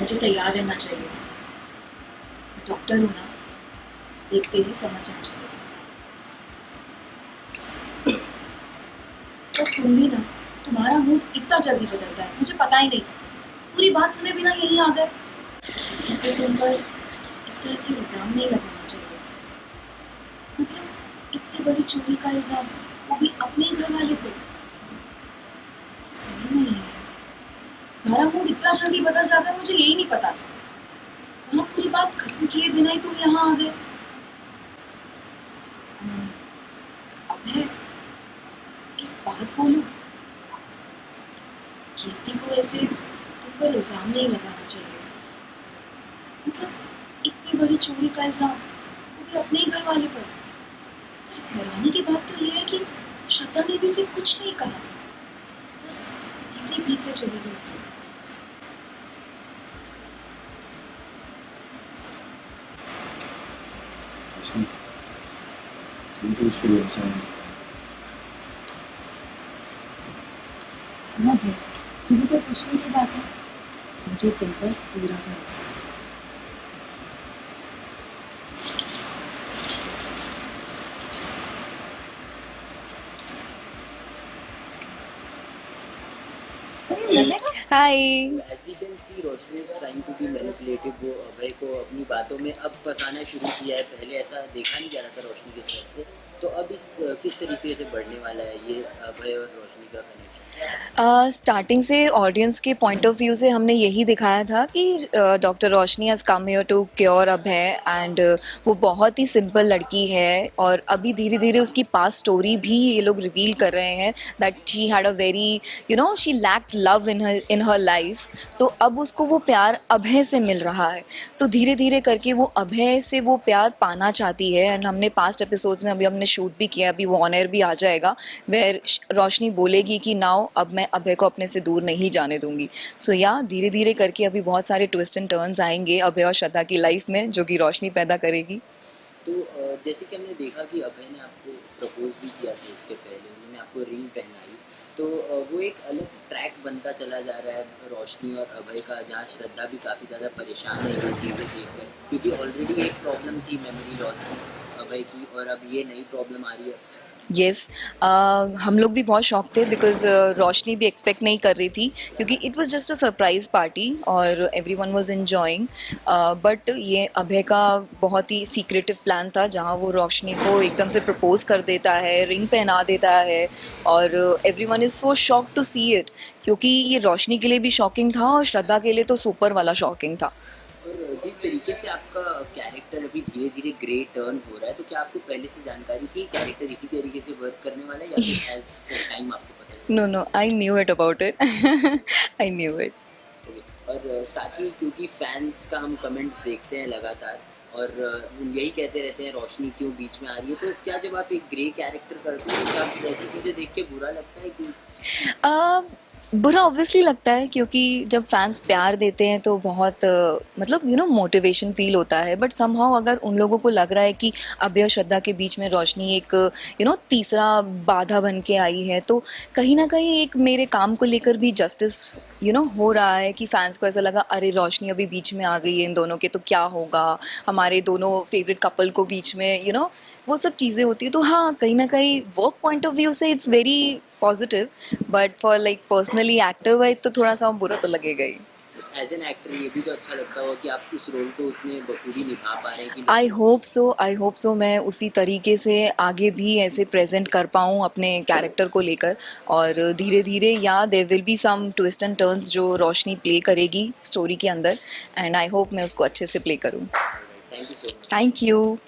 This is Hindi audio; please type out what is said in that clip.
मुझे तैयार रहना चाहिए था। मैं डॉक्टर हूँ ना, देखते ही समझ जाना चाहिए था। तो तुम भी ना, तुम्हारा मूड इतना जल्दी बदलता है, मुझे पता ही नहीं था। पूरी बात सुने बिना यहीं आ गए। कीर्ति को तुम पर इस तरह से इल्जाम नहीं लगाना चाहिए था। मतलब इतनी बड़ी चोरी का इल्जाम, वो भी अपने ही घर वाले पे। ये सही नहीं है। तुम्हारा मूड इतना जल्दी बदल जाता है, मुझे यही नहीं पता था। वहाँ पूरी बात खत्म किए बिना ही तुम यहाँ आ गए। अब है, एक बात बोलूं, कीर्ति को ऐसे तुम पर इल्जाम नहीं लगाना चाहिए था। मतलब इतनी बड़ी चोरी का इल्जाम, वो भी अपने ही घर वाले पर। और हैरानी की बात तो ये है कि श्रद्धा ने भी इसे कुछ नहीं कहा, बस ऐसे ही बीच से चली गई। हाँ भाई, तुम्हें तो पूछने की बात है। मुझे तुम पर पूरा भरोसा है। हाय। As we can see, Roshni is trying to be manipulative. वो अभय को अपनी बातों में अब फंसाना शुरू किया है। पहले ऐसा देखा नहीं जा रहा था रोशनी की तरफ से। तो अब इस किस तरीके से बढ़ने वाला है ये अभय और रोशनी का कनेक्शन? स्टार्टिंग से ऑडियंस के पॉइंट ऑफ व्यू से हमने यही दिखाया था कि doctor Roshni has come here to cure Abhay and वो बहुत ही सिंपल लड़की है और अभी धीरे धीरे उसकी पास्ट स्टोरी भी ये लोग रिवील कर रहे हैं that she had a very she lacked love in her life. तो अब उसको वो प्यार अभय से मिल रहा है, तो धीरे धीरे करके वो अभय से वो प्यार पाना चाहती है। एंड हमने पास्ट एपिसोड्स में अभी हमने शूट भी किया, अभी वो ऑन एयर भी आ जाएगा, वेयर रोशनी बोलेगी कि नाउ अब मैं अभय को अपने से दूर नहीं जाने दूंगी। सो या धीरे धीरे करके अभी बहुत सारे ट्विस्ट एंड टर्न्स आएंगे अभय और श्रद्धा की लाइफ में, जो कि रोशनी पैदा करेगी। तो जैसे कि हमने देखा कि अभय ने आपको प्रपोज भी किया था इसके पहले, उन्होंने आपको रिंग पहनाई, तो वो एक अलग ट्रैक बनता चला जा रहा है रोशनी और अभय का, जहाँ श्रद्धा भी काफ़ी ज़्यादा परेशान है ये चीज़ें देखकर, क्योंकि ऑलरेडी एक प्रॉब्लम थी मेमोरी लॉस की अभय की, और अब ये नई प्रॉब्लम आ रही है। येस, हम लोग भी बहुत शॉक थे बिकॉज रोशनी भी एक्सपेक्ट नहीं कर रही थी, क्योंकि it was just a surprise party और एवरीवन वाज एंजॉयिंग। बट ये अभय का बहुत ही सीक्रेटिव प्लान था, जहाँ वो रोशनी को एकदम से प्रपोज कर देता है, रिंग पहना देता है और everyone is so shocked to see it, क्योंकि ये रोशनी के लिए भी शॉकिंग था और श्रद्धा के लिए तो सुपर वाला शॉकिंग था। और जिस तरीके से आपका कैरेक्टर अभी धीरे धीरे ग्रे टर्न हो रहा है, तो क्या आपको पहले से जानकारी थी कैरेक्टर इसी तरीके से वर्क करने वाला है, या फिर एज टाइम आपको पता चला? No, I knew it about it. I knew it. और साथ ही क्योंकि फैंस का हम कमेंट्स देखते हैं लगातार, और यही कहते रहते हैं रोशनी क्यों बीच में आ रही है, तो क्या जब आप एक ग्रे कैरेक्टर करते हो तो क्या ऐसी चीज़ें देख के बुरा लगता है कि? बुरा ऑब्वियसली लगता है, क्योंकि जब फैंस प्यार देते हैं तो बहुत मतलब मोटिवेशन फील होता है। बट समहाउ अगर उन लोगों को लग रहा है कि अभय और श्रद्धा के बीच में रोशनी एक तीसरा बाधा बन के आई है, तो कहीं ना कहीं एक मेरे काम को लेकर भी जस्टिस हो रहा है कि फैंस को ऐसा लगा अरे रोशनी अभी बीच में आ गई है इन दोनों के, तो क्या होगा हमारे दोनों फेवरेट कपल को बीच में, वो सब चीज़ें होती है। तो हाँ, कहीं ना कहीं वर्क पॉइंट ऑफ व्यू से it's very positive, but for like personally actor wise तो थोड़ा सा बुरा तो लगेगा ही। एज एन एक्टर ये भी तो अच्छा लगता हो कि आप उस रोल को उतने बखूबी निभा पा रहे हैं कि आई होप सो मैं उसी तरीके से आगे भी ऐसे प्रेजेंट कर पाऊँ अपने कैरेक्टर को लेकर, और धीरे धीरे या there will be some twist and turns जो रोशनी प्ले करेगी स्टोरी के अंदर, एंड आई होप मैं उसको अच्छे से प्ले करूँ। Thank you so much. Thank you.